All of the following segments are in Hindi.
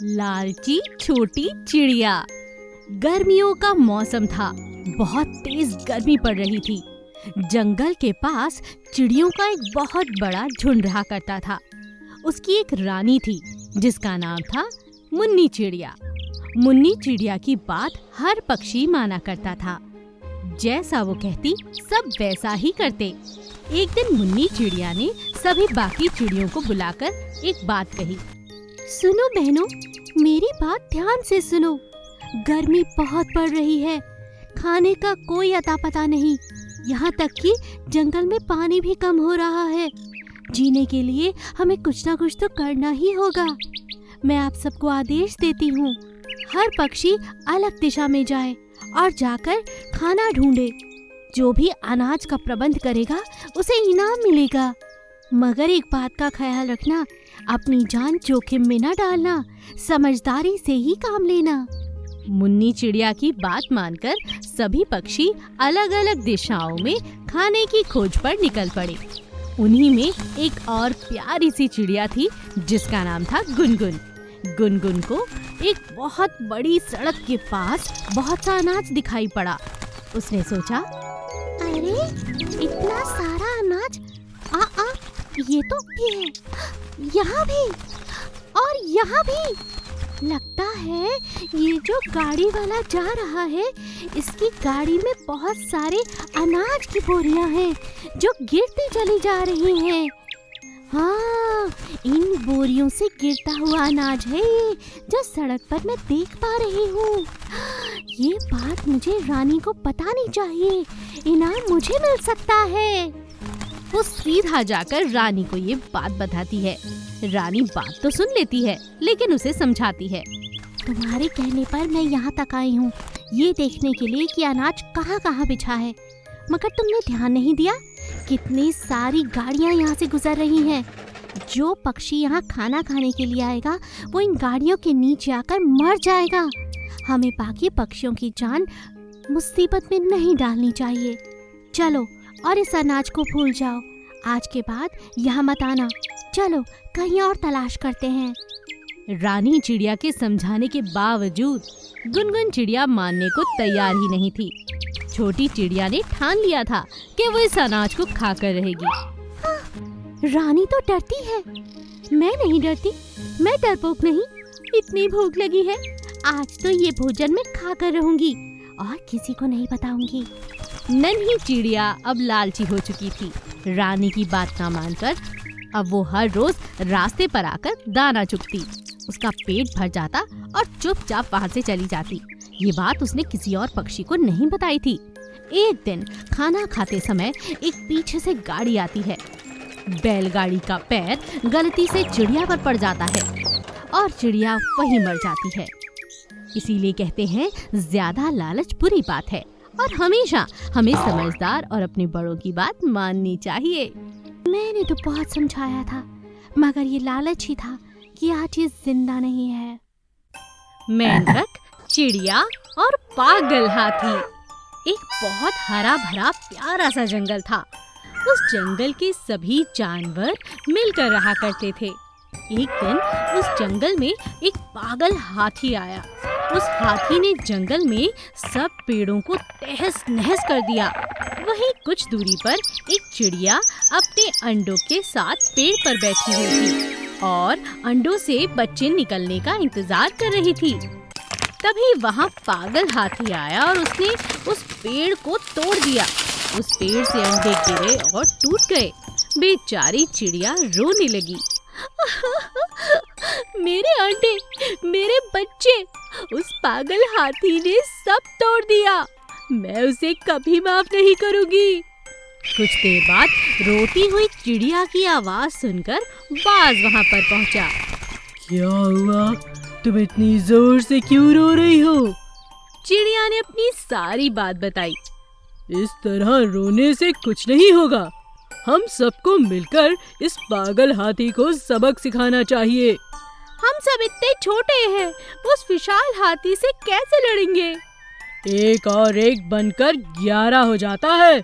लालची छोटी चिड़िया। गर्मियों का मौसम था, बहुत तेज गर्मी पड़ रही थी। जंगल के पास चिड़ियों का एक बहुत बड़ा झुंड रहा करता था। उसकी एक रानी थी जिसका नाम था मुन्नी चिड़िया। मुन्नी चिड़िया की बात हर पक्षी माना करता था। जैसा वो कहती सब वैसा ही करते। एक दिन मुन्नी चिड़िया ने सभी बाकी चिड़ियों को बुलाकर एक बात कही। सुनो बहनों, मेरी बात ध्यान से सुनो। गर्मी बहुत पड़ रही है, खाने का कोई अता पता नहीं। यहाँ तक कि जंगल में पानी भी कम हो रहा है। जीने के लिए हमें कुछ ना कुछ तो करना ही होगा। मैं आप सबको आदेश देती हूँ, हर पक्षी अलग दिशा में जाए और जाकर खाना ढूंढे। जो भी अनाज का प्रबंध करेगा उसे इनाम मिलेगा। मगर एक बात का ख्याल रखना, अपनी जान जोखिम में न डालना। समझदारी से ही काम लेना। मुन्नी चिड़िया की बात मानकर सभी पक्षी अलग अलग दिशाओं में खाने की खोज पर निकल पड़े। उन्हीं में एक और प्यारी सी चिड़िया थी जिसका नाम था गुनगुन। गुनगुन को एक बहुत बड़ी सड़क के पास बहुत सा अनाज दिखाई पड़ा। उसने सोचा, अरे इतना सारा अनाज, ये तो भी है, यहाँ भी और यहाँ भी। लगता है ये जो गाड़ी वाला जा रहा है, इसकी गाड़ी में बहुत सारे अनाज की बोरियां हैं जो गिरती चली जा रही हैं। हाँ, इन बोरियों से गिरता हुआ अनाज है ये जो सड़क पर मैं देख पा रही हूँ। ये बात मुझे रानी को बतानी चाहिए, इनाम मुझे मिल सकता है। वो सीधा जाकर रानी को ये बात बताती है। रानी बात तो सुन लेती है लेकिन उसे समझाती है। तुम्हारे कहने पर मैं यहाँ तक आई हूँ, ये देखने के लिए कि अनाज कहाँ कहाँ बिछा है। मगर तुमने ध्यान नहीं दिया, कितनी सारी गाड़ियाँ यहाँ से गुजर रही हैं। जो पक्षी यहाँ खाना खाने के लिए आएगा वो इन गाड़ियों के नीचे आकर मर जाएगा। हमें बाकी पक्षियों की जान मुसीबत में नहीं डालनी चाहिए। चलो और इस अनाज को भूल जाओ। आज के बाद यहाँ मत आना। चलो कहीं और तलाश करते हैं। रानी चिड़िया के समझाने के बावजूद गुनगुन चिड़िया मानने को तैयार ही नहीं थी। छोटी चिड़िया ने ठान लिया था कि वो इस अनाज को खाकर रहेगी। रानी तो डरती है, मैं नहीं डरती। मैं डरपोक नहीं। इतनी भूख लगी है, आज तो ये भोजन मैं खाकर रहूंगी और किसी को नहीं बताऊंगी। नन्ही चिड़िया अब लालची हो चुकी थी। रानी की बात ना मानकर अब वो हर रोज रास्ते पर आकर दाना चुगती। उसका पेट भर जाता और चुपचाप वहाँ से चली जाती। ये बात उसने किसी और पक्षी को नहीं बताई थी। एक दिन खाना खाते समय एक पीछे से गाड़ी आती है। बैलगाड़ी का पैर गलती से चिड़िया पर पड़ जाता है और चिड़िया वहीं मर जाती है। इसीलिए कहते हैं, ज्यादा लालच बुरी बात है और हमेशा हमें समझदार और अपने बड़ों की बात माननी चाहिए। मैंने तो बहुत समझाया था, मगर ये लालच ही था कि आज ये जिंदा नहीं है। मेंढक, चिड़िया और पागल हाथी। एक बहुत हरा भरा प्यारा सा जंगल था। उस जंगल के सभी जानवर मिलकर रहा करते थे। एक दिन उस जंगल में एक पागल हाथी आया। उस हाथी ने जंगल में सब पेड़ों को तहस नहस कर दिया। वहीं कुछ दूरी पर एक चिड़िया अपने अंडों के साथ पेड़ पर बैठी हुई थी और अंडों से बच्चे निकलने का इंतजार कर रही थी। तभी वहाँ पागल हाथी आया और उसने उस पेड़ को तोड़ दिया। उस पेड़ से अंडे गिरे और टूट गए। बेचारी चिड़िया रोने लगी। मेरे अंडे, मेरे बच्चे, उस पागल हाथी ने सब तोड़ दिया। मैं उसे कभी माफ नहीं करूंगी। कुछ देर बाद रोती हुई चिड़िया की आवाज सुनकर बाज वहाँ पर पहुँचा। क्या हुआ? तुम इतनी जोर से क्यों रो रही हो? चिड़िया ने अपनी सारी बात बताई। इस तरह रोने से कुछ नहीं होगा। हम सबको मिलकर इस पागल हाथी को सबक सिखाना चाहिए। हम सब इतने छोटे हैं, उस विशाल हाथी से कैसे लड़ेंगे? एक और एक बनकर 11 हो जाता है।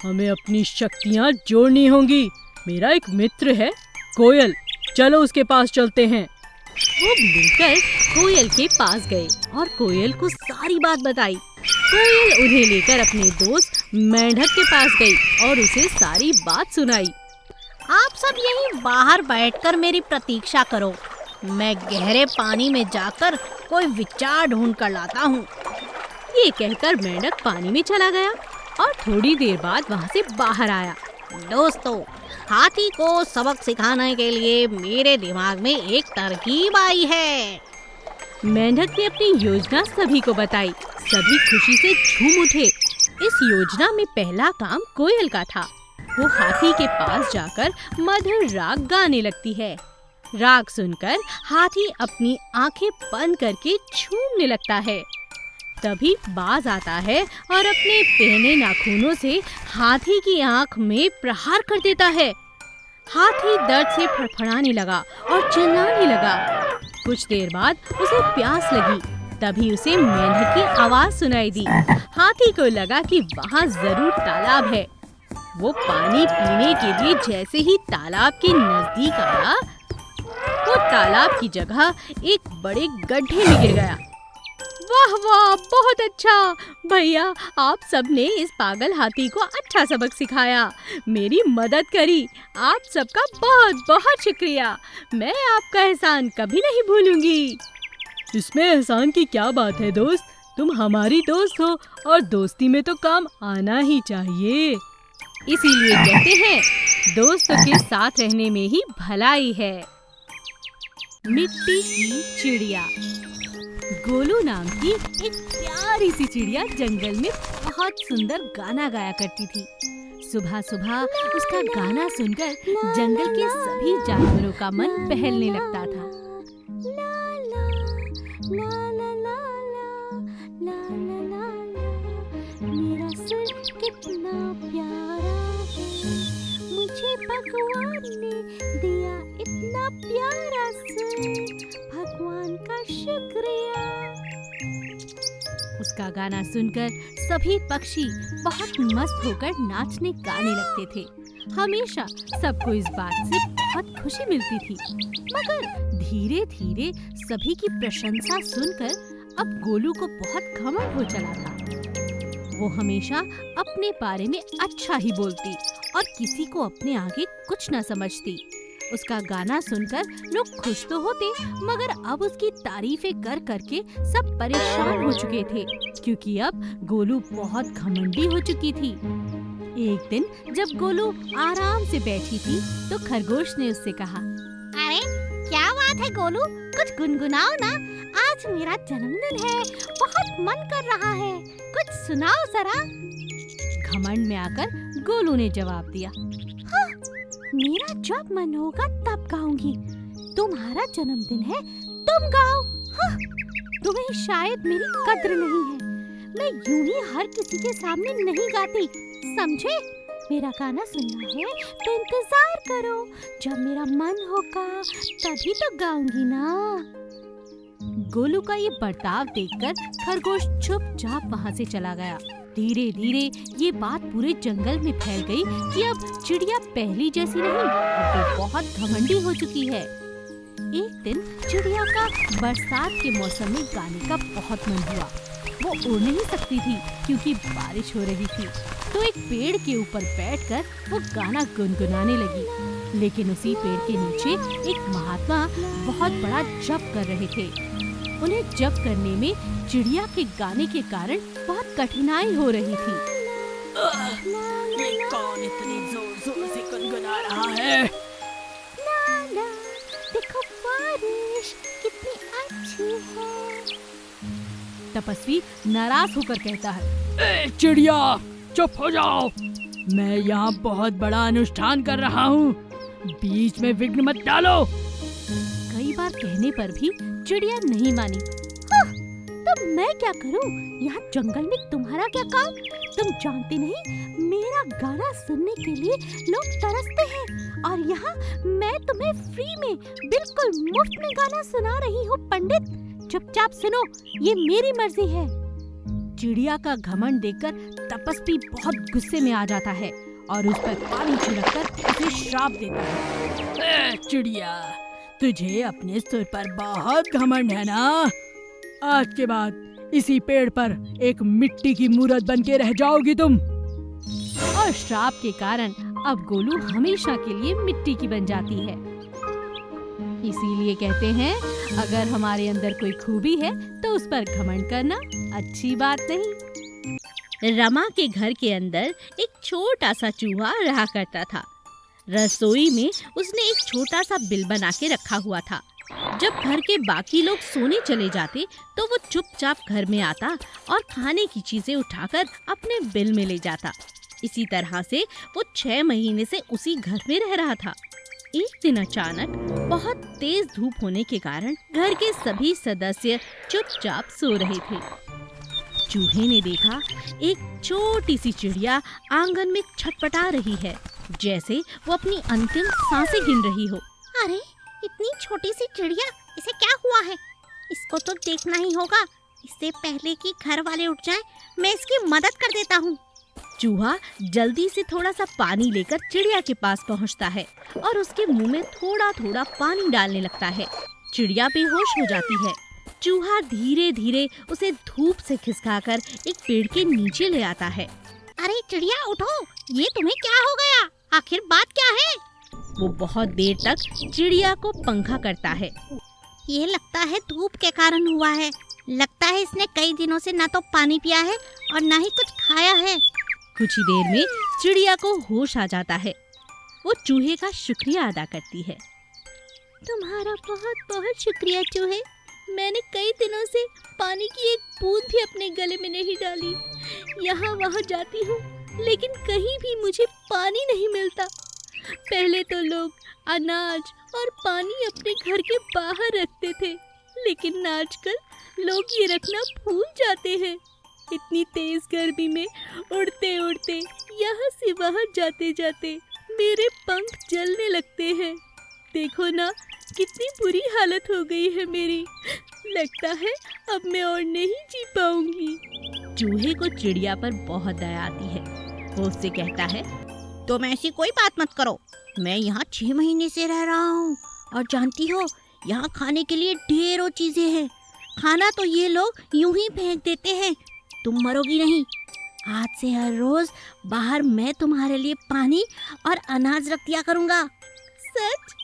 हमें अपनी शक्तियाँ जोड़नी होंगी। मेरा एक मित्र है कोयल, चलो उसके पास चलते हैं। वो मिलकर कोयल के पास गए और कोयल को सारी बात बताई। कोयल उन्हें लेकर अपने दोस्त मेंढक के पास गई और उसे सारी बात सुनाई। आप सब यहीं बाहर बैठकर मेरी प्रतीक्षा करो, मैं गहरे पानी में जाकर कोई विचार ढूंढ कर लाता हूँ। ये कहकर मेंढक पानी में चला गया और थोड़ी देर बाद वहाँ से बाहर आया। दोस्तों, हाथी को सबक सिखाने के लिए मेरे दिमाग में एक तरकीब आई है। मेंढक ने अपनी योजना सभी को बताई। सभी खुशी से झूम उठे। इस योजना में पहला काम कोयल का था। वो हाथी के पास जाकर मधुर राग गाने लगती है। राग सुनकर हाथी अपनी आंखें बंद करके झूमने लगता है। तभी बाज आता है और अपने पहने नाखूनों से हाथी की आंख में प्रहार कर देता है। हाथी दर्द से फड़फड़ाने लगा और चिल्लाने लगा। कुछ देर बाद उसे प्यास लगी। तभी उसे मेंढक की आवाज सुनाई दी। हाथी को लगा कि वहाँ जरूर तालाब है। वो पानी पीने के लिए जैसे ही तालाब के नजदीक आया, वो तालाब की जगह एक बड़े गड्ढे में गिर गया। वाह वाह, बहुत अच्छा भैया, आप सबने इस पागल हाथी को अच्छा सबक सिखाया, मेरी मदद करी। आप सबका बहुत बहुत शुक्रिया। मैं आपका एहसान कभी नहीं भूलूंगी। इसमें एहसान की क्या बात है दोस्त, तुम हमारी दोस्त हो और दोस्ती में तो काम आना ही चाहिए। इसीलिए कहते हैं, दोस्तों के साथ रहने में ही भलाई है। मिट्टी की चिड़िया। गोलू नाम की एक प्यारी सी चिड़िया जंगल में बहुत सुंदर गाना गाया करती थी। सुबह सुबह उसका गाना सुनकर जंगल के सभी जानवरों का मन बहलने लगता था। मेरा सुर कितना प्यारा है, मुझे भगवान ने दिया इतना प्यारा सुर, भगवान का शुक्रिया। उसका गाना सुनकर सभी पक्षी बहुत मस्त होकर नाचने गाने लगते थे। हमेशा सबको इस बात से बहुत खुशी मिलती थी। मगर धीरे धीरे सभी की प्रशंसा सुनकर अब गोलू को बहुत घमंड हो चला था। वो हमेशा अपने बारे में अच्छा ही बोलती और किसी को अपने आगे कुछ न समझती। उसका गाना सुनकर लोग खुश तो होते, मगर अब उसकी तारीफें कर करके सब परेशान हो चुके थे, क्योंकि अब गोलू बहुत घमंडी हो चुकी थी। एक दिन जब गोलू आराम से बैठी थी तो खरगोश ने उससे कहा, अरे क्या बात है गोलू, कुछ गुनगुनाओ ना, आज मेरा जन्मदिन है, बहुत मन कर रहा है, कुछ सुनाओ जरा। घमंड में आकर गोलू ने जवाब दिया, हाँ, मेरा जब मन होगा तब गाऊंगी, तुम्हारा जन्मदिन है, तुम गाओ। हाँ, तुम्हें शायद मेरी कद्र नहीं है, मैं यूं ही हर किसी के सामने नहीं गाती, समझे? मेरा गाना सुनना है तो इंतजार करो, जब मेरा मन होगा तभी तो गाऊंगी ना। गोलू का ये बर्ताव देखकर खरगोश चुपचाप वहाँ से चला गया। धीरे धीरे ये बात पूरे जंगल में फैल गई कि अब चिड़िया पहली जैसी नहीं, अब वो बहुत घमंडी हो चुकी है। एक दिन चिड़िया का बरसात के मौसम में गाने का बहुत मन हुआ। वो उड़ नहीं सकती थी क्योंकि बारिश हो रही थी, तो एक पेड़ के ऊपर बैठकर वो गाना गुनगुनाने लगी। लेकिन उसी पेड़ के नीचे एक महात्मा बहुत बड़ा जप कर रहे थे। उन्हें जप करने में चिड़िया के गाने के कारण बहुत कठिनाई हो रही थी। ये कौन इतनी जोर जोर से गुनगुना रहा है? लाला, देखो बारिश कितनी अच्छी है। तपस्वी नाराज होकर कहता है, चिड़िया चुप हो जाओ, मैं यहाँ बहुत बड़ा अनुष्ठान कर रहा हूँ, बीच में विघ्न मत डालो। कई बार कहने पर भी चिड़िया नहीं मानी। हाँ, तो मैं क्या करूं? यहाँ जंगल में तुम्हारा क्या काम? तुम जानते नहीं, मेरा गाना सुनने के लिए लोग तरसते हैं, और यहाँ मैं तुम्हें फ्री में बिल्कुल मुफ्त में गाना सुना रही हूँ। पंडित, चुपचाप सुनो, ये मेरी मर्जी है। चिड़िया का घमंड देखकर तपस्वी बहुत गुस्से में आ जाता है और उस पर पानी छिड़ककर उसे श्राप देता है। चिड़िया, तुझे अपने सिर पर बहुत घमंड है ना? आज के बाद इसी पेड़ पर एक मिट्टी की मूरत बन के रह जाओगी तुम। और श्राप के कारण अब गोलू हमेशा के लिए मिट्टी की बन जाती है। इसीलिए कहते हैं, अगर हमारे अंदर कोई खूबी है तो उस पर घमंड करना अच्छी बात नहीं। रमा के घर के अंदर एक छोटा सा चूहा रहा करता था। रसोई में उसने एक छोटा सा बिल बना के रखा हुआ था। जब घर के बाकी लोग सोने चले जाते तो वो चुपचाप घर में आता और खाने की चीजें उठाकर अपने बिल में ले जाता। इसी तरह से वो 6 महीने से उसी घर में रह रहा था। एक दिन अचानक बहुत तेज धूप होने के कारण घर के सभी सदस्य चुपचाप सो रहे थे। चूहे ने देखा एक छोटी सी चिड़िया आंगन में छटपटा रही है, जैसे वो अपनी अंतिम सांसें गिन रही हो। अरे, इतनी छोटी सी चिड़िया, इसे क्या हुआ है? इसको तो देखना ही होगा। इससे पहले कि घर वाले उठ जाएं, मैं इसकी मदद कर देता हूँ। चूहा जल्दी से थोड़ा सा पानी लेकर चिड़िया के पास पहुंचता है और उसके मुंह में थोड़ा थोड़ा पानी डालने लगता है। चिड़िया बेहोश हो जाती है। चूहा धीरे धीरे उसे धूप से खिसकाकर एक पेड़ के नीचे ले आता है। अरे चिड़िया, उठो, ये तुम्हें क्या हो गया? आखिर बात क्या है? वो बहुत देर तक चिड़िया को पंखा करता है। ये लगता है धूप के कारण हुआ है। लगता है इसने कई दिनों से ना तो पानी पिया है और ना ही कुछ खाया है। कुछ ही देर में चिड़िया को होश आ जाता है। वो चूहे का शुक्रिया अदा करती है। तुम्हारा बहुत बहुत शुक्रिया चूहे। मैंने कई दिनों से पानी की एक बूंद भी अपने गले में नहीं डाली। यहाँ वहाँ जाती हूँ, लेकिन कहीं भी मुझे पानी नहीं मिलता। पहले तो लोग अनाज और पानी अपने घर के बाहर रखते थे, लेकिन आजकल लोग ये रखना भूल जाते हैं। इतनी तेज गर्मी में उड़ते उड़ते यहाँ से वहाँ जाते जाते मेरे पंख जलने लगते हैं। देखो ना, कितनी बुरी हालत हो गई है मेरी। लगता है अब मैं और नहीं जी पाऊंगी। चूहे को चिड़िया पर बहुत दया आती है। वो उससे कहता है, तुम ऐसी कोई बात मत करो। मैं यहाँ 6 महीने से रह रहा हूँ और जानती हो, यहाँ खाने के लिए ढेरों चीजें हैं। खाना तो ये लोग यूं ही फेंक देते हैं। तुम मरोगी नहीं। आज से हर रोज बाहर मैं तुम्हारे लिए पानी और अनाज रख दिया करूँगा। सच?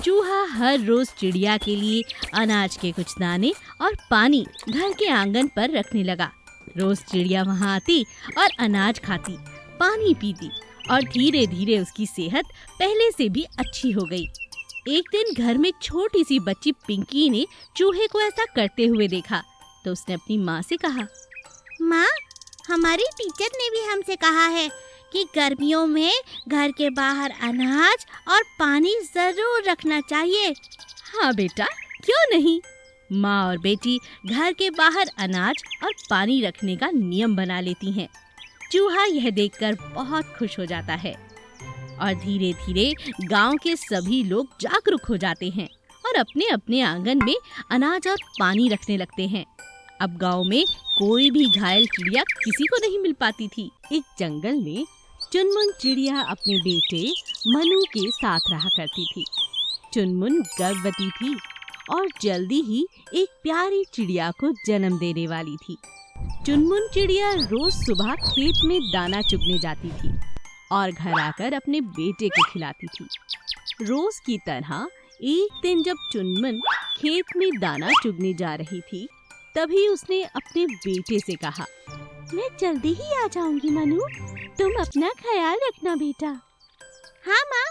चूहा हर रोज चिड़िया के लिए अनाज के कुछ दाने और पानी घर के आंगन पर रखने लगा। रोज चिड़िया वहाँ आती और अनाज खाती, पानी पीती और धीरे धीरे उसकी सेहत पहले से भी अच्छी हो गई। एक दिन घर में छोटी सी बच्ची पिंकी ने चूहे को ऐसा करते हुए देखा तो उसने अपनी माँ से कहा, माँ, हमारी टीचर ने भी हमसे कहा है कि गर्मियों में घर के बाहर अनाज और पानी जरूर रखना चाहिए। हाँ बेटा, क्यों नहीं। माँ और बेटी घर के बाहर अनाज और पानी रखने का नियम बना लेती हैं। चूहा यह देखकर बहुत खुश हो जाता है और धीरे धीरे गांव के सभी लोग जागरूक हो जाते हैं और अपने अपने आंगन में अनाज और पानी रखने लगते हैं। अब गांव में कोई भी घायल चिड़िया किसी को नहीं मिल पाती थी। एक जंगल में चुनमुन चिड़िया अपने बेटे मनु के साथ रहा करती थी। चुनमुन गर्भवती थी और जल्दी ही एक प्यारी चिड़िया को जन्म देने वाली थी। चुनमुन चिड़िया रोज सुबह खेत में दाना चुगने जाती थी और घर आकर अपने बेटे को खिलाती थी। रोज की तरह एक दिन जब चुनमुन खेत में दाना चुगने जा रही थी, तभी उसने अपने बेटे से कहा, मैं जल्दी ही आ जाऊंगी मनु, तुम अपना ख्याल रखना बेटा। हाँ माँ,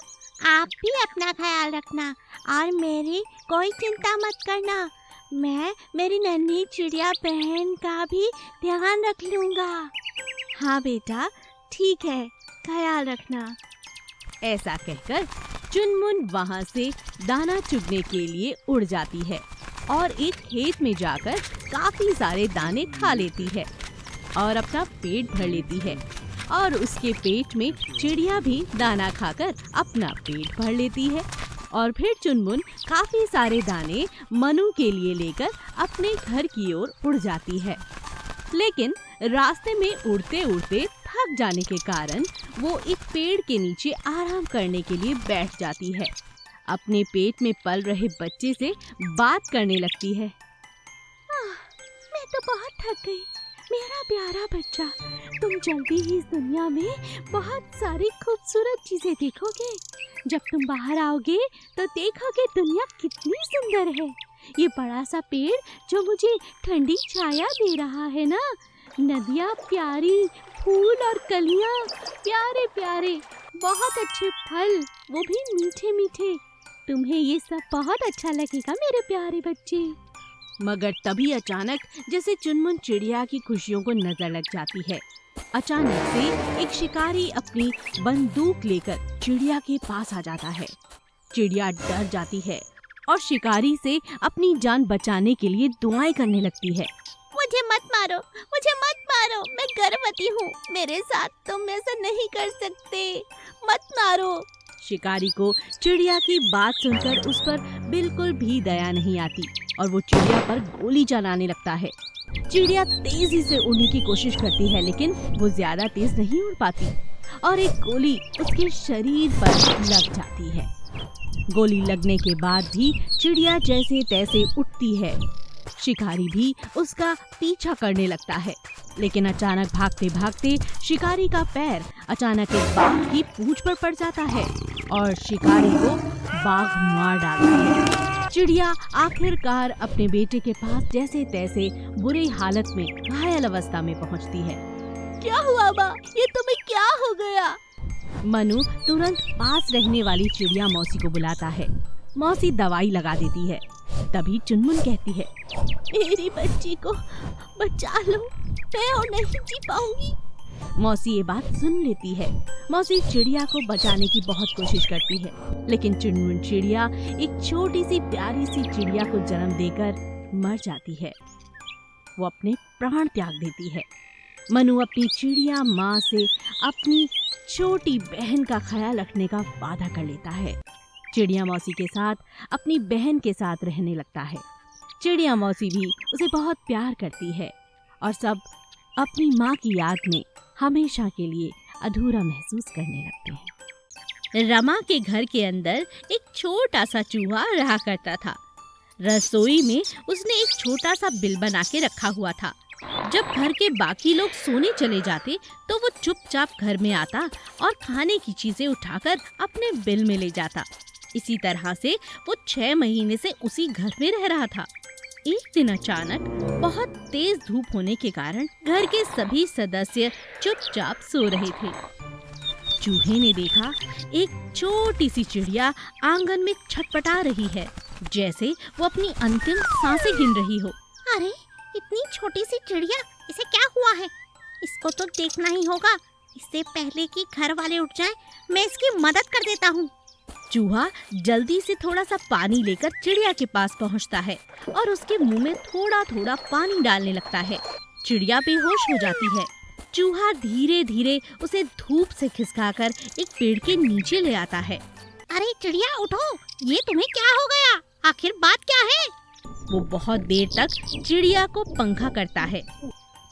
आप भी अपना ख्याल रखना और मेरी कोई चिंता मत करना। मैं मेरी नन्ही चिड़िया बहन का भी ध्यान रख लूँगा। हाँ बेटा, ठीक है, ख्याल रखना। ऐसा कहकर चुनमुन वहाँ से दाना चुगने के लिए उड़ जाती है और एक खेत में जाकर काफी सारे दाने खा लेती है और अपना पेट भर लेती है और उसके पेट में चिड़िया भी दाना खाकर अपना पेट भर लेती है। और फिर चुनमुन काफी सारे दाने मनु के लिए लेकर अपने घर की ओर उड़ जाती है। लेकिन रास्ते में उड़ते उड़ते थक जाने के कारण वो एक पेड़ के नीचे आराम करने के लिए बैठ जाती है। अपने पेट में पल रहे बच्चे से बात करने लगती है। मैं तो बहुत थक गई। मेरा प्यारा बच्चा, तुम जल्दी ही इस दुनिया में बहुत सारी खूबसूरत चीजें देखोगे। जब तुम बाहर आओगे तो देखोगे दुनिया कितनी सुंदर है। ये बड़ा सा पेड़ जो मुझे ठंडी छाया दे रहा है ना, नदियाँ प्यारी, फूल और कलियाँ प्यारे प्यारे, बहुत अच्छे फल, वो भी मीठे मीठे। तुम्हें ये सब बहुत अच्छा लगेगा मेरे प्यारे बच्चे। मगर तभी अचानक जैसे चुनमुन चिड़िया की खुशियों को नजर लग जाती है। अचानक से एक शिकारी अपनी बंदूक लेकर चिड़िया के पास आ जाता है। चिड़िया डर जाती है और शिकारी से अपनी जान बचाने के लिए दुआएं करने लगती है। मुझे मत मारो, मुझे मत मारो, मैं गर्भवती हूँ, मेरे साथ तुम ऐसा नहीं कर सकते, मत मारो। शिकारी को चिड़िया की बात सुनकर उस पर बिल्कुल भी दया नहीं आती और वो चिड़िया पर गोली चलाने लगता है। चिड़िया तेजी से उड़ने की कोशिश करती है, लेकिन वो ज्यादा तेज नहीं उड़ पाती और एक गोली उसके शरीर पर लग जाती है। गोली लगने के बाद भी चिड़िया जैसे तैसे उठती है। शिकारी भी उसका पीछा करने लगता है, लेकिन अचानक भागते भागते शिकारी का पैर अचानक एक बाघ की पूंछ पर पड़ जाता है और शिकारी को बाघ मार डालता है। चिड़िया आखिरकार अपने बेटे के पास जैसे तैसे बुरी हालत में घायल अवस्था में पहुंचती है। क्या हुआ माँ? ये तुम्हें क्या हो गया? मनु तुरंत पास रहने वाली चिड़िया मौसी को बुलाता है। मौसी दवाई लगा देती है। तभी चुनमुन कहती है, मेरी बच्ची को बचा लो, मैं और नहीं जी पाऊंगी। मौसी ये बात सुन लेती है। मौसी चिड़िया को बचाने की बहुत कोशिश करती है, लेकिन चुनमुन चिड़िया एक छोटी सी प्यारी सी चिड़िया को जन्म देकर मर जाती है। वो अपने प्राण त्याग देती है। मनु अपनी चिड़िया माँ से अपनी छोटी बहन का ख्याल रखने का वादा कर लेता है। चिड़िया मौसी के साथ अपनी बहन के साथ रहने लगता है। चिड़िया मौसी भी उसे बहुत प्यार करती है और सब अपनी माँ की याद में हमेशा के लिए अधूरा महसूस करने लगते हैं। रमा के घर के अंदर एक छोटा सा चूहा रहा करता था। रसोई में उसने एक छोटा सा बिल बना के रखा हुआ था। जब घर के बाकी लोग सोने चले जाते तो वो चुपचाप घर में आता और खाने की चीजें उठाकर अपने बिल में ले जाता। इसी तरह से वो 6 महीने से उसी घर में रह रहा था। एक दिन अचानक बहुत तेज धूप होने के कारण घर के सभी सदस्य चुपचाप सो रहे थे। चूहे ने देखा एक छोटी सी चिड़िया आंगन में छटपटा रही है, जैसे वो अपनी अंतिम सांसें गिन रही हो। अरे, इतनी छोटी सी चिड़िया, इसे क्या हुआ है? इसको तो देखना ही होगा। इससे पहले कि घर वाले उठ जाएं, मैं इसकी मदद कर देता हूँ। चूहा जल्दी से थोड़ा सा पानी लेकर चिड़िया के पास पहुंचता है और उसके मुंह में थोड़ा थोड़ा पानी डालने लगता है। चिड़िया बेहोश हो जाती है। चूहा धीरे धीरे उसे धूप से खिसकाकर एक पेड़ के नीचे ले आता है। अरे चिड़िया, उठो, ये तुम्हें क्या हो गया? आखिर बात क्या है? वो बहुत देर तक चिड़िया को पंखा करता है।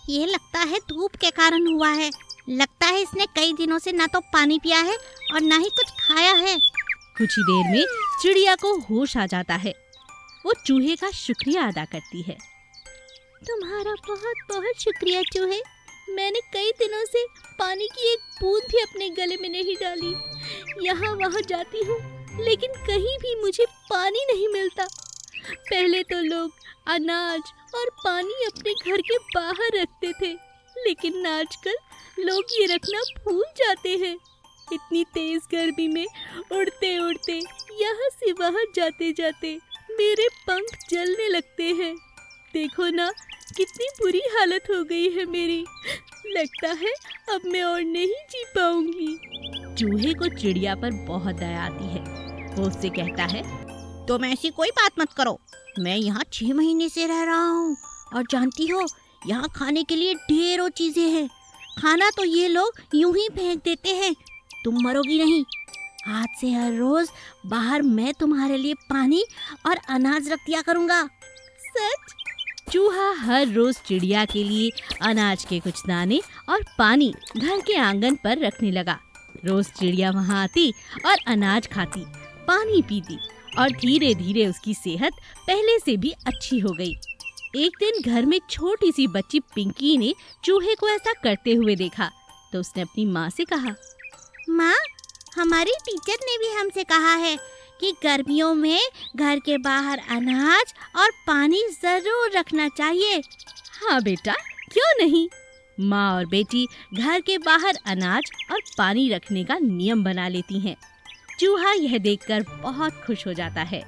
ये लगता है धूप के कारण हुआ है। लगता है इसने कई दिनों से ना तो पानी पिया है और ना ही कुछ खाया है। कुछ ही देर में चिड़िया को होश आ जाता है। वो चूहे का शुक्रिया अदा करती है। तुम्हारा बहुत बहुत शुक्रिया चूहे। मैंने कई दिनों से पानी की एक बूंद भी अपने गले में नहीं डाली। यहाँ वहाँ जाती हूँ, लेकिन कहीं भी मुझे पानी नहीं मिलता। पहले तो लोग अनाज और पानी अपने घर के बाहर रखते थे, लेकिन आजकल लोग ये रखना भूल जाते हैं। इतनी तेज गर्मी में उड़ते उड़ते यहाँ से वहाँ जाते जाते मेरे पंख जलने लगते हैं। देखो ना, कितनी बुरी हालत हो गई है मेरी। लगता है अब मैं और नहीं जी पाऊंगी। चूहे को चिड़िया पर बहुत दया आती है। वो उससे कहता है, तुम ऐसी कोई बात मत करो। मैं यहाँ 6 महीने से रह रहा हूँ और जानती हो, यहाँ खाने के लिए ढेरों चीजें हैं। खाना तो ये लोग यूं ही फेंक देते हैं। तुम मरोगी नहीं। आज से हर रोज बाहर मैं तुम्हारे लिए पानी और अनाज रख दिया करूँगा। सच? चूहा हर रोज चिड़िया के लिए अनाज के कुछ दाने और पानी घर के आंगन पर रखने लगा। रोज चिड़िया वहाँ आती और अनाज खाती, पानी पीती और धीरे धीरे उसकी सेहत पहले से भी अच्छी हो गई। एक दिन घर में छोटी सी बच्ची पिंकी ने चूहे को ऐसा करते हुए देखा तो उसने अपनी माँ से कहा, माँ, हमारी टीचर ने भी हमसे कहा है कि गर्मियों में घर के बाहर अनाज और पानी जरूर रखना चाहिए। हाँ बेटा, क्यों नहीं। माँ और बेटी घर के बाहर अनाज और पानी रखने का नियम बना लेती हैं। चूहा यह देखकर बहुत खुश हो जाता है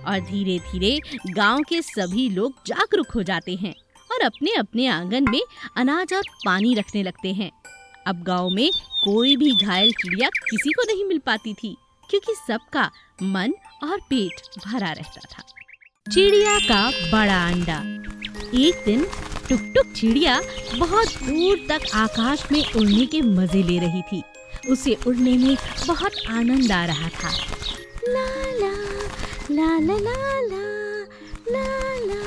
और धीरे धीरे गांव के सभी लोग जागरूक हो जाते हैं और अपने अपने आंगन में अनाज और पानी रखने लगते हैं। अब गांव में कोई भी घायल चिड़िया किसी को नहीं मिल पाती थी, क्योंकि सबका मन और पेट भरा रहता था। चिड़िया का बड़ा अंडा। एक दिन टुक टुक चिड़िया बहुत दूर तक आकाश में उड़ने के मजे ले रही थी। उसे उड़ने में बहुत आनंद आ रहा था। ला ला ला ला ला ला ला ला,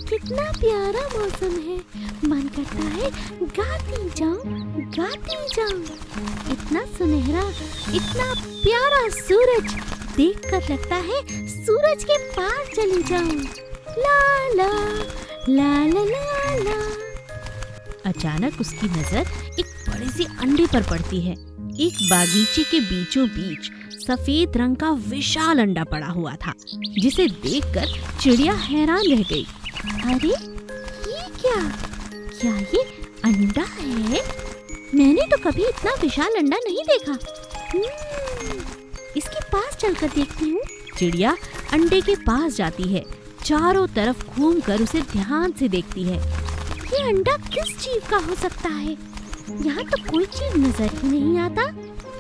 कितना प्यारा मौसम है। मन करता है गाती जाऊं। इतना सुनहरा, इतना प्यारा सूरज देखकर लगता है सूरज के पार चली जाऊं। ला ला ला ला ला ला। अचानक उसकी नजर एक बड़े से अंडे पर पड़ती है। एक बागीचे के बीचों बीच सफेद रंग का विशाल अंडा पड़ा हुआ था, जिसे देखकर चिड़िया हैरान रह गई। अरे ये क्या ये अंडा है? मैंने तो कभी इतना विशाल अंडा नहीं देखा। इसके पास चलकर देखती हूँ। चिड़िया अंडे के पास जाती है, चारों तरफ घूमकर उसे ध्यान से देखती है। ये अंडा किस जीव का हो सकता है? यहाँ तो कोई चीज नजर ही नहीं आता।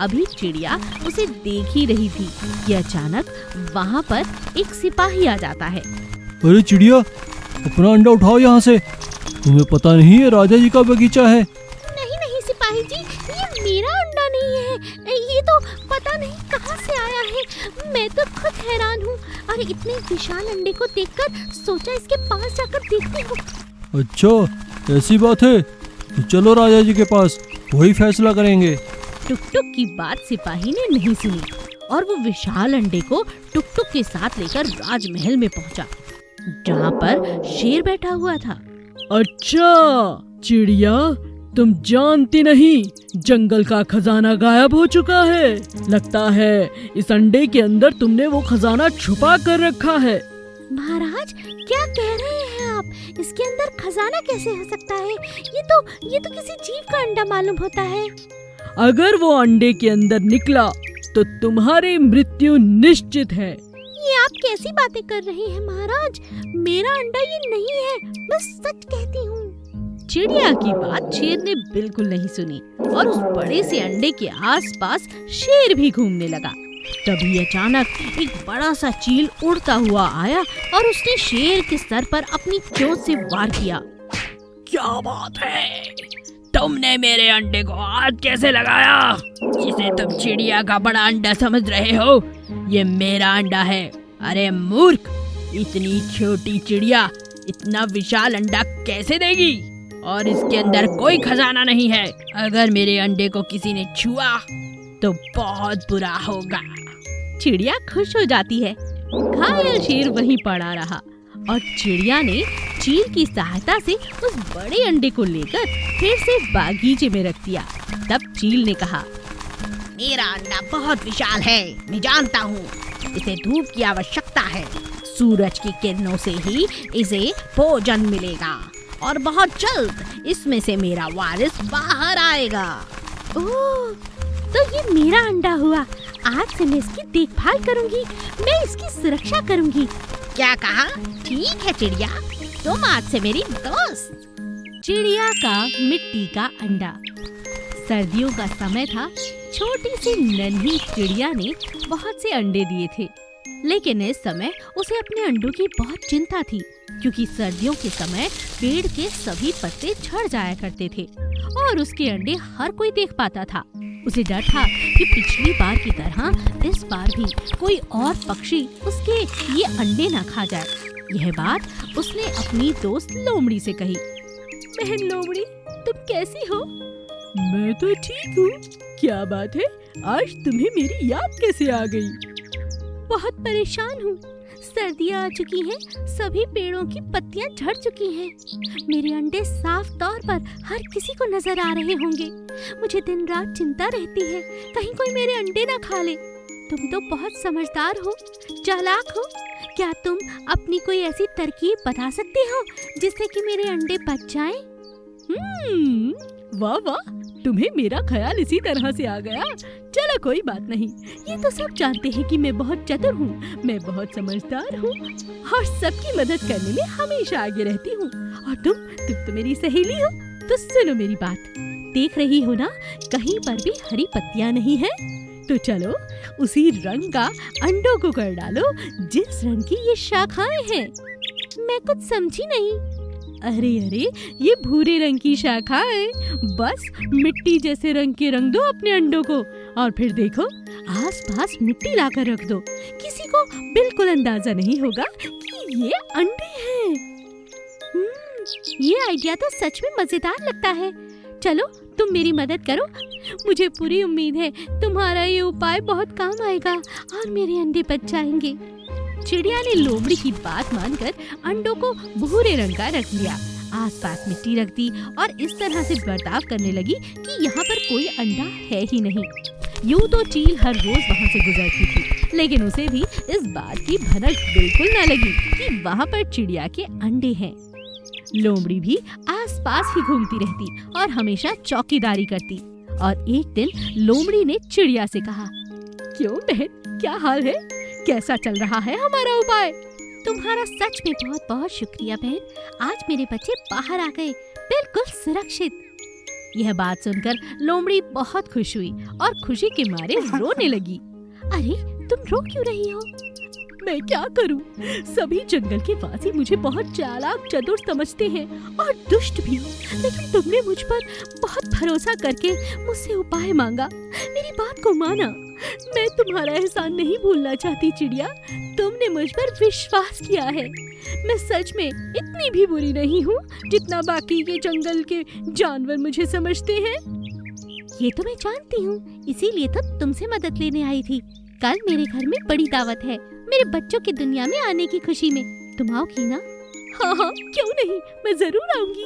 अभी चिड़िया उसे देख ही रही थी कि अचानक वहाँ पर एक सिपाही आ जाता है। अरे चिड़िया, अपना अंडा उठाओ यहाँ से। तुम्हें पता नहीं है राजा जी का बगीचा है। नहीं सिपाही जी, ये मेरा अंडा नहीं है। ये तो पता नहीं कहाँ से आया है। मैं तो खुद हैरान हूँ और इतने विशाल अंडे को देखकर सोचा इसके पास जाकर देखती हूँ। अच्छा, ऐसी बात है तो चलो राजा जी के पास, वही फैसला करेंगे। टुक टुक की बात सिपाही ने नहीं सुनी और वो विशाल अंडे को टुक टुक के साथ लेकर राजमहल में पहुंचा, जहाँ पर शेर बैठा हुआ था। अच्छा चिड़िया, तुम जानती नहीं, जंगल का खजाना गायब हो चुका है। लगता है इस अंडे के अंदर तुमने वो खजाना छुपा कर रखा है। महाराज, क्या कह रहे हैं आप? इसके अंदर खजाना कैसे हो सकता है? ये तो किसी जीव का अंडा मालूम होता है। अगर वो अंडे के अंदर निकला तो तुम्हारी मृत्यु निश्चित है। ये आप कैसी बातें कर रहे हैं महाराज? मेरा अंडा ये नहीं है, मैं सच कहती हूँ। चिड़िया की बात शेर ने बिल्कुल नहीं सुनी और उस बड़े से अंडे के आसपास शेर भी घूमने लगा। तभी अचानक एक बड़ा सा चील उड़ता हुआ आया और उसने शेर के सर पर अपनी चोंच से वार किया। क्या बात है? तुमने मेरे अंडे को हाथ कैसे लगाया? जिसे तुम चिड़िया का बड़ा अंडा समझ रहे हो, ये मेरा अंडा है। अरे मूर्ख, इतनी छोटी चिड़िया इतना विशाल अंडा कैसे देगी? और इसके अंदर कोई खजाना नहीं है। अगर मेरे अंडे को किसी ने छुआ तो बहुत बुरा होगा। चिड़िया खुश हो जाती है। घायल शेर वहीं पड़ा रहा और चिड़िया ने चील की सहायता से उस बड़े अंडे को लेकर फिर से बागीचे में रख दिया। तब चील ने कहा, मेरा अंडा बहुत विशाल है, मैं जानता हूँ। इसे धूप की आवश्यकता है। सूरज की किरणों से ही इसे भोजन मिलेगा और बहुत जल्द इसमें से मेरा वारिस बाहर आएगा। ओह, तो ये मेरा अंडा हुआ। आज से मैं इसकी देखभाल करूंगी, मैं इसकी सुरक्षा करूंगी। क्या कहा? ठीक है चिड़िया, तुम आज से मेरी दोस्त। चिड़िया का मिट्टी का अंडा। सर्दियों का समय था। छोटी सी नन्ही चिड़िया ने बहुत से अंडे दिए थे, लेकिन इस समय उसे अपने अंडों की बहुत चिंता थी, क्योंकि सर्दियों के समय पेड़ के सभी पत्ते झड़ जाया करते थे और उसके अंडे हर कोई देख पाता था। उसे डर था कि पिछली बार की तरह इस बार भी कोई और पक्षी उसके ये अंडे न खा जाए। यह बात उसने अपनी दोस्त लोमड़ी से कही। बहन लोमड़ी, तुम कैसी हो? मैं तो ठीक हूँ। क्या बात है, आज तुम्हें मेरी याद कैसे आ गई? बहुत परेशान हूँ। सर्दियाँ आ चुकी हैं, सभी पेड़ों की पत्तियाँ झड़ चुकी हैं। मेरे अंडे साफ तौर पर हर किसी को नजर आ रहे होंगे। मुझे दिन रात चिंता रहती है, कहीं कोई मेरे अंडे ना खा ले। तुम तो बहुत समझदार हो, चालाक हो। क्या तुम अपनी कोई ऐसी तरकीब बता सकते हो जिससे कि मेरे अंडे बच जाएं? वाह वाह, तुम्हें मेरा ख्याल इसी तरह से आ गया। चलो कोई बात नहीं, ये तो सब जानते हैं कि मैं बहुत चतुर हूँ, मैं बहुत समझदार हूँ और सबकी मदद करने में हमेशा आगे रहती हूँ। और तुम तो मेरी सहेली हो, तो सुनो मेरी बात। देख रही हो ना, कहीं पर भी हरी पत्तियाँ नहीं है, तो चलो उसी रंग का अंडों को कर डालो जिस रंग की ये शाखाएं हैं। मैं कुछ समझी नहीं। अरे अरे, ये भूरे रंग की शाखाएं, बस मिट्टी जैसे रंग के रंग दो अपने अंडों को और फिर देखो आसपास मिट्टी लाकर रख दो। किसी को बिल्कुल अंदाजा नहीं होगा कि ये अंडे हैं। ये आइडिया तो सच में मजेदार लगता है। चलो तुम मेरी मदद करो, मुझे पूरी उम्मीद है तुम्हारा ये उपाय बहुत काम आएगा और मेरे अंडे बच जाएंगे। चिड़िया ने लोमड़ी की बात मानकर अंडों को भूरे रंग का रख लिया, आसपास मिट्टी रख दी और इस तरह से बर्ताव करने लगी कि यहाँ पर कोई अंडा है ही नहीं। यूं तो चील हर रोज वहाँ से गुजरती थी, लेकिन उसे भी इस बात की भनक बिल्कुल न लगी कि वहाँ पर चिड़िया के अंडे हैं। लोमड़ी भी आसपास ही घूमती रहती और हमेशा चौकीदारी करती। और एक दिन लोमड़ी ने चिड़िया से कहा, क्यों बहन, क्या हाल है? कैसा चल रहा है हमारा उपाय? तुम्हारा सच में बहुत बहुत शुक्रिया बहन। आज मेरे बच्चे बाहर आ गए, बिल्कुल सुरक्षित। यह बात सुनकर लोमड़ी बहुत खुश हुई और खुशी के मारे रोने लगी। अरे तुम रो क्यों रही हो? मैं क्या करूं? सभी जंगल के वासी मुझे बहुत चालाक चतुर समझते हैं और दुष्ट भी, लेकिन तुमने मुझ पर बहुत भरोसा करके मुझसे उपाय मांगा, मेरी बात को माना। मैं तुम्हारा एहसान नहीं भूलना चाहती चिड़िया, तुमने मुझ पर विश्वास किया है। मैं सच में इतनी भी बुरी नहीं हूँ जितना बाकी के जंगल के जानवर मुझे समझते हैं। ये तो मैं जानती हूँ, इसीलिए तो तुमसे मदद लेने आई थी। कल मेरे घर में बड़ी दावत है, मेरे बच्चों की दुनिया में आने की खुशी में। तुम आओगी ना? हाँ हाँ, क्यों नहीं, मैं जरूर आऊंगी।